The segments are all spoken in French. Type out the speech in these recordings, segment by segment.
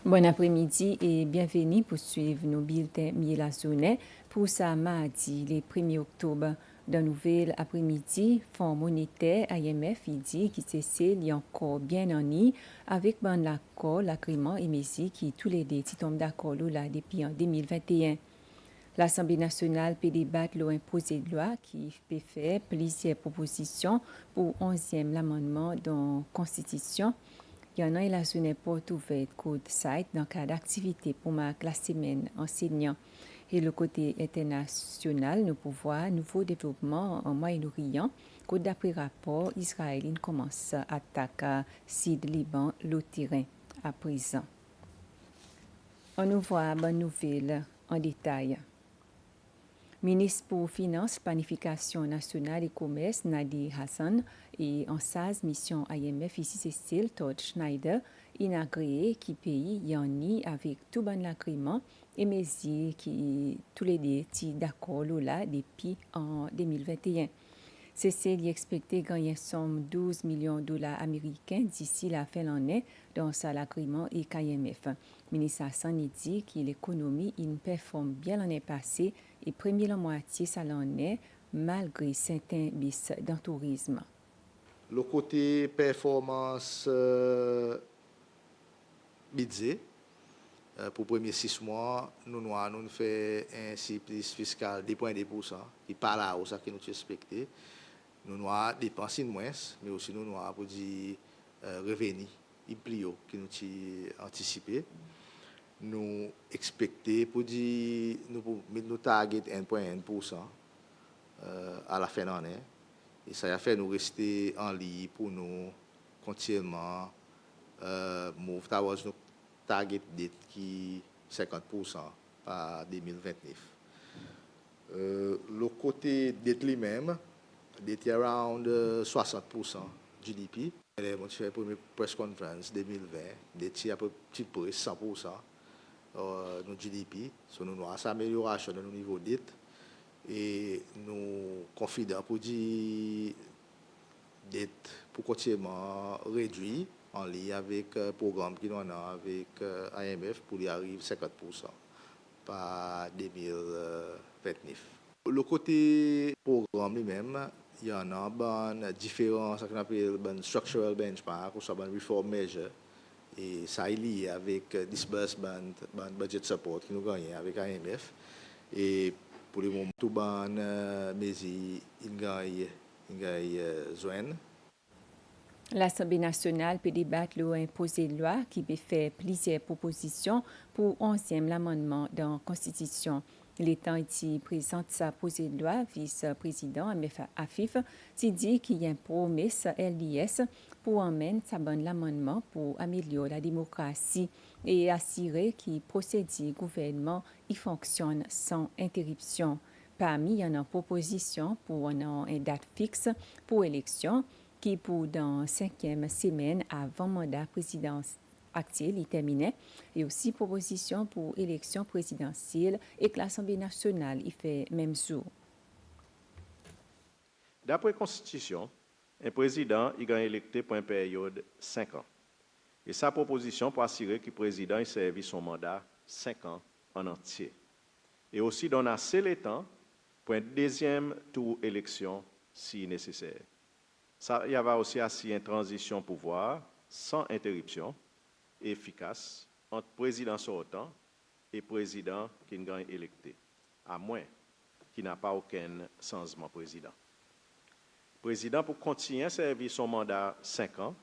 Bon après-midi et bienvenue pour suivre nos bulletins mi-la-journée pour ce mardi, le 1er octobre. Dans nouvelle après-midi, Fonds monétaire IMF dit qu'il s'est encore bien en nid avec bon l'accord, l'agrément et Messi qui tous les deux tombent d'accord là depuis en 2021. L'Assemblée nationale peut débattre un projet de loi qui peut faire plusieurs propositions pour 11e l'amendement dans la Constitution. Il y en a la journée porte ouverte code site dans le cadre d'activité pour marquer la semaine enseignant. Et le côté international, nous pouvons voir nouveau développement en Moyen-Orient. D'après rapport, Israël commence à attaquer Sud Liban, le terrain à présent. On nous voit bonne nouvelle en détail. Ministre pour Finances, Planification nationale et Commerce, Nadi Hassan, et en SAS mission IMF ici Cécile Todd Schneider, inauguré qui pays Yanni avec tout bon agrément et mesures qui tous les deux d'accord là depuis en 2021. Cécile expecté gagner somme 12 millions de dollars américains d'ici la fin de l'année dans l'agrément et KMF. Ministre Hassan dit que l'économie performe bien l'année passée et premier la moitié ça l'année malgré certains bis dans le tourisme. Le côté performance budget pour les premiers 6 mois, nous avons fait un surplus fiscal de 2,2%, qui parle à ce que nous expectons. Nous avons dépensé moins, mais aussi nous avons pour dire revenus plus haut que nous avons anticipé. Nous expectons pour dire nous target 1,1% à la fin de l'année. Et ça a fait nous rester en ligne pour nous continuellement move towards notre target date qui 50% par 2029. Le côté dette lui-même, dette around 60% GDP. Mon fait première press conference 2020, dette à peu près 100% notre GDP. So, nous avons cette amélioration de nos niveaux de dette. Et nous confidents pour dire dette pour continuellement réduire en lien avec le programme qui nous a avec IMF pour y arriver 50% par 2029. Le côté programme lui-même, il y en a différents, ce qu'on appelle structural benchmark ou ça reform measure. Et ça est lié avec disbursement, budget support qui nous gagne avec IMF. Et pour le moment, tout le monde joindre. L'Assemblée nationale peut débattre un projet de loi qui peut faire plusieurs propositions pour 11e l'amendement dans la Constitution. L'État qui présente sa projet de loi, vice-président MF Afif, dit qu'il y a une promesse LDS pour emmener sa bonne l'amendement pour améliorer la démocratie et assurer que le procédé gouvernement fonctionne sans interruption. Parmi il y en a une proposition pour une date fixe pour l'élection qui pour dans 5e semaine avant mandat présidentiel actuel est terminé et aussi proposition pour élection présidentielle et que l'Assemblée nationale y fait même jour. D'après la Constitution, un président est électé pour une période de 5 ans. Et sa proposition pour assurer que le président ait servi son mandat 5 ans en entier. Et aussi donner assez de temps pour un deuxième tour d'élection si nécessaire. Ça, il y avait aussi assis une transition pouvoir sans interruption et efficace entre président sortant et président qui est électé, à moins qu'il n'a pas aucun changement président. Le président pour continuer à servir son mandat 5 ans,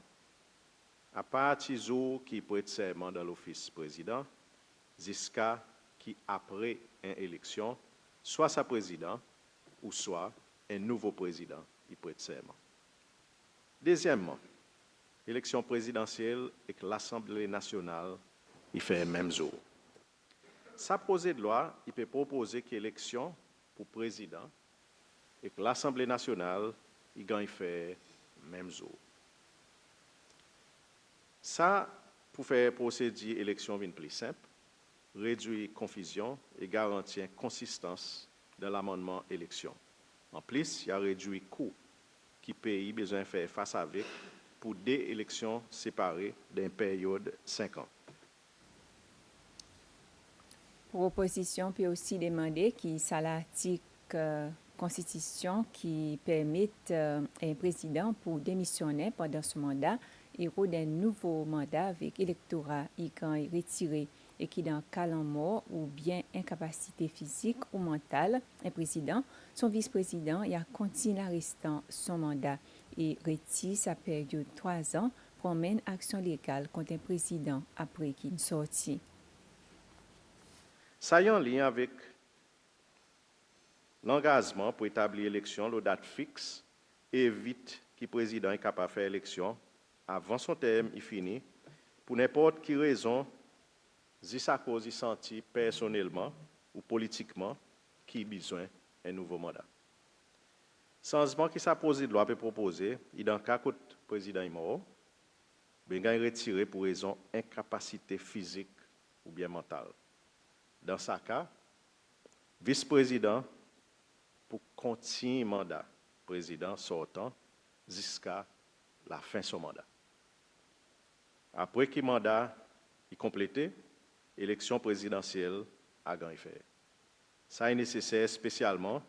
à partir du jour qui prête serment dans l'office président, jusqu'à qui après une élection, soit sa président ou soit un nouveau président qui prête serment. Deuxièmement, l'élection présidentielle et que l'Assemblée nationale il fait le même jour. Sa projet de loi, il peut proposer que l'élection pour président et que l'Assemblée nationale il gagne fait le même jour. Ça, pour faire procédure élection plus simple, réduire confusion et garantir consistance dans l'amendement élection. En plus, il a réduit le coût qui le pays a besoin de faire face avec pour 2 élections séparées d'une période de 5 ans. Proposition peut aussi demander qu'il y a l'article Constitution qui permet un président pour démissionner pendant ce mandat et pour un nouveau mandat avec électorat quand il est retiré et qui dans cas de mort ou bien incapacité physique ou mentale, un président, son vice-président, il a continué à rester son mandat et retire sa période de 3 ans pour mener action légale contre un président après qu'il sorti. Ça y est en lien avec l'engagement pour établir l'élection, la date fixe, et évite que le président est capable de faire l'élection avant son terme est fini, pour n'importe quelle raison, si sa cause est senti personnellement ou politiquement, qui a besoin d'un nouveau mandat. Changement que sa posé de loi peut proposer, et dans le cas où le président est mort, il est retiré pour raison incapacité physique ou bien mentale. Dans ce cas, vice-président pour continuer le mandat, président sortant jusqu'à la fin de son mandat. Après que le mandat est complété, l'élection présidentielle a gagné fait. Ça est nécessaire spécialement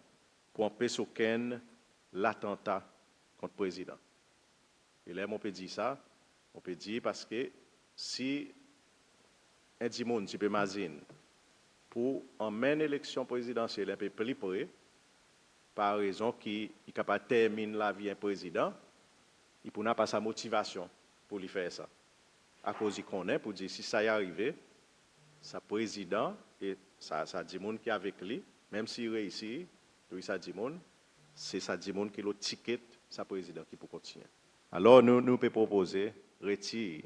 pour empêcher aucun l'attentat contre le président. Et là, on peut dire ça, on peut dire parce que si un monde, tu peux imaginer, pour emmener l'élection présidentielle un peu plus près, par raison qu'il est capable de terminer la vie d'un président, il n'a pas sa motivation pour lui faire ça. À cause qu'il connaît, pour dire si ça y est arrivé, sa président et ça dit monde qui est avec lui, même s'il réussit, lui ça dit monde, c'est ça dit monde qui le ticket sa président qui peut continuer. Alors nous pouvons proposer retirer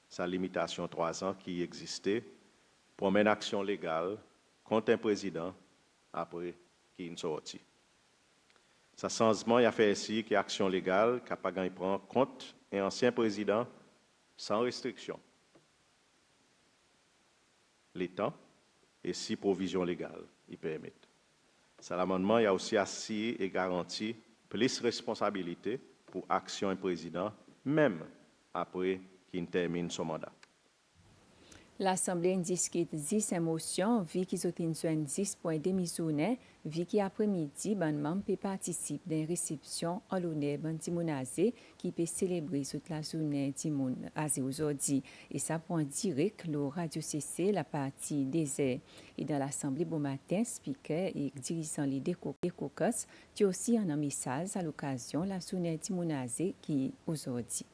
sa limitation 3 ans qui existait pour mener une action légale contre un président après qu'il est sorti. Ce changement a fait ici que l'action légale capable prend compte un ancien président sans restriction. L'État et si provisions légales y permettent. Ça l'amendement a aussi assis et garanti plus de responsabilité pour action un président même après qu'il termine son mandat. L'Assemblée discute 10 motions, vu qu'ils ont une 10 points démissionnaires, vu qu'après-midi, les membres peuvent participer à une réception en l'honneur de Timounazé qui peut célébrer toute la journée Timounazé aujourd'hui. Et ça pour en direct le radio CC, la partie désert. Et dans l'Assemblée bon matin, speaker et dirigeant les caucus, tu aussi un message à l'occasion de la journée Timounazé qui est aujourd'hui.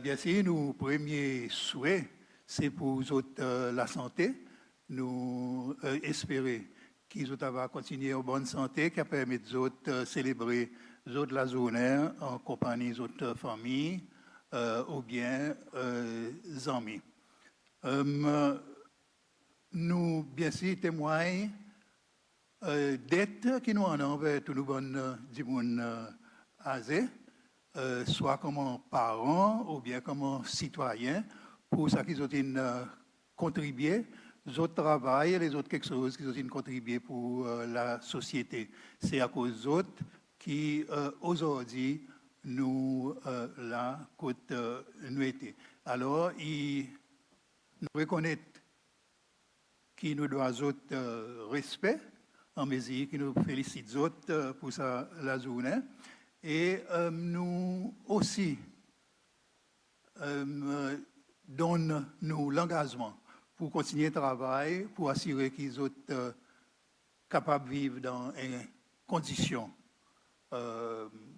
Bien sûr, nos premiers souhaits, c'est pour la santé. Nous espérons qu'ils vont continuer en bonne santé, qui permet de célébrer la journée en compagnie des autres familles ou bien amis. Nous, bien sûr, témoignons d'aide qui nous en ont envers tous nos bons âgés, soit comme parents ou bien comme citoyens, pour ça qu'ils ont contribué, les autres travaillent, les autres quelque chose qu'ils ont contribué pour la société. C'est à cause d'autres qui aujourd'hui nous là côté nous été. Alors nous reconnaissons qui nous doit autres respect en mesure qui nous félicite autres pour ça la journée et nous aussi donne-nous l'engagement pour continuer le travail, pour assurer qu'ils sont capables de vivre dans des conditions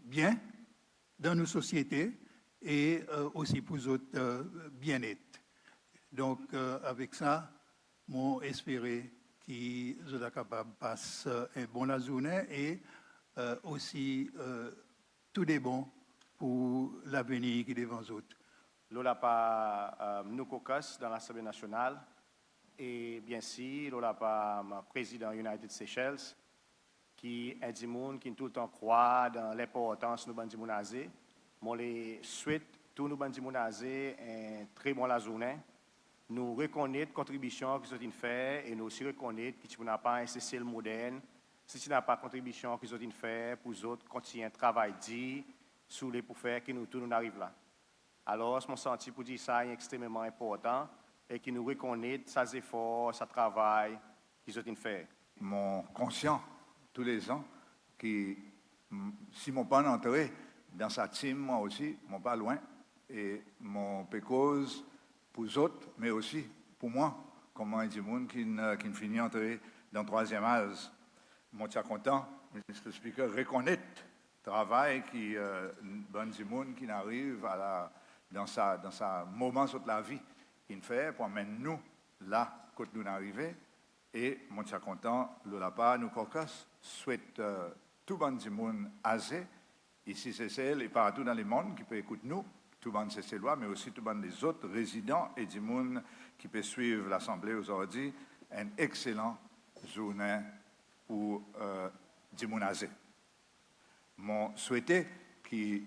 bien dans nos sociétés et aussi pour autres bien-être. Donc, avec ça, moi, espérer qu'ils soient capables de passer une bonne journée et aussi tout est bon pour l'avenir qui est devant eux. Lola pas nous caucus dans l'Assemblée nationale et bien sûr Lola pas président United Seychelles qui est du monde qui tout le temps croit dans l'importance de nous bandi mounazé. Moi les souhaite tous nous bandi mounazé un très bon la journée. Nous reconnaître contribution que vous avez fait et nous aussi reconnaître que tu n'as pas un CCL moderne. Si tu n'as pas contribution que vous avez fait pour les autres continuer un travail dit sous les pour faire que nous tous nous arrivons là. Alors, mon senti pour dire ça est extrêmement important et qui nous reconnaît ses efforts, son travail qu'ils ont fait. Mon conscient tous les ans qui, si mon pas entré dans sa team, moi aussi, mon pas loin, et mon pécose pour les autres, mais aussi pour moi, comme un monde qui finit entrer dans le troisième âge. Moi, je suis content, Mr. Speaker, reconnaître le travail qui bon monde qui arrive dans sa moment de la vie qu'il fait pour amener nous là quand nous arrivons. Et moi, je suis content, le lapin, nous caucus, souhaite tout le monde assez, ici c'est celle et partout dans le monde qui peut écouter nous, tout le monde c'est lois, mais aussi tout le monde les autres résidents et du monde qui peut suivre l'Assemblée aujourd'hui, une excellente journée pour du monde assez. Mon souhaité qu'ils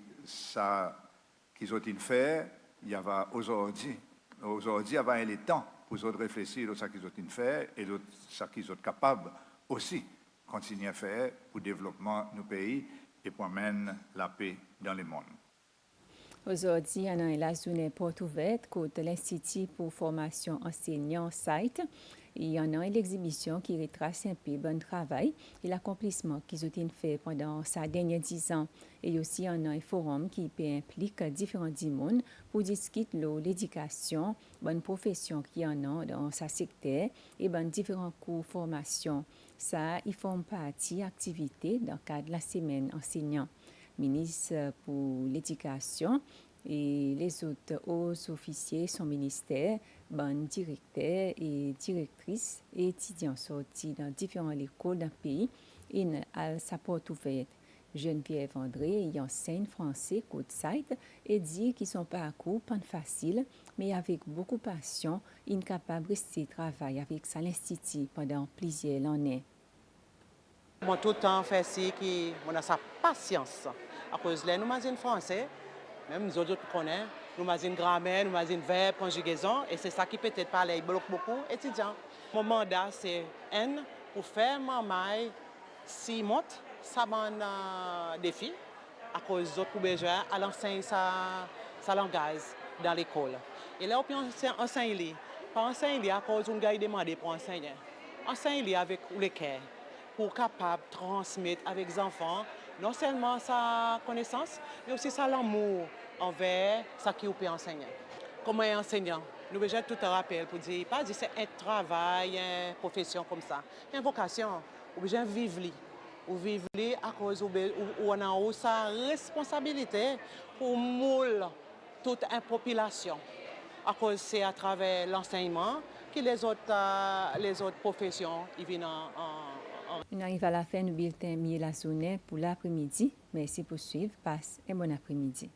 ont fait, il y avait aujourd'hui, il y avait le temps pour eux réfléchir à ce qu'ils ont fait et ce qu'ils sont capables aussi continuer à faire pour le développement de nos pays et pour amener la paix dans le monde. Aujourd'hui, il y a la journée porte ouverte contre l'Institut pour formation enseignant SITE. Il y en a l'exhibition qui retrace un peu le bon travail et l'accomplissement qu'ils ont fait pendant ces derniers 10 ans. Et aussi, il y en a un forum qui implique différents mondes pour discuter de l'éducation, bonne profession qu'il y en a dans ce secteur et différents cours de formation. Ça, ils font partie activité dans le cadre de la semaine enseignant. Ministre pour l'éducation et les autres hauts officiers son ministère, bonnes directeurs et directrices et étudiants sortis dans différentes écoles d'un pays et à sa porte ouverte. Geneviève André y enseigne français côte site et dit qu'ils sont parcours pas facile, mais avec beaucoup de passion, ils sont capables de rester travailler avec ça l'institut pendant plusieurs années. Moi, tout le temps, fait ci, on a sa patience. À cause de nous, nous français, même nous autres connaissons, nous avons grammaire, nous avons verbe, conjugaison, et c'est ça qui peut-être parler beaucoup étudiants. Mon mandat, c'est N pour faire ma maille, si monte, ça m'a un défi, à cause d'autres besoins, à l'enseigner sa langage dans l'école. Et là, on enseigne, pas enseigner à cause d'un gars demandé pour enseigner. Enseigner avec le cœur. Pour capable de transmettre avec les enfants non seulement sa connaissance, mais aussi sa l'amour envers ce qu'il peut enseigner. Comme un enseignant, nous avons tout un rappel pour dire, pas dire c'est un travail, une profession comme ça, une vocation, nous devons vivre à cause où on a sa responsabilité pour mouler toute une population. À cause c'est à travers l'enseignement que les autres professions ils viennent On arrive à la fin du bulletin Miel la Sonnet pour l'après-midi. Merci pour suivre. Passe un bon après-midi.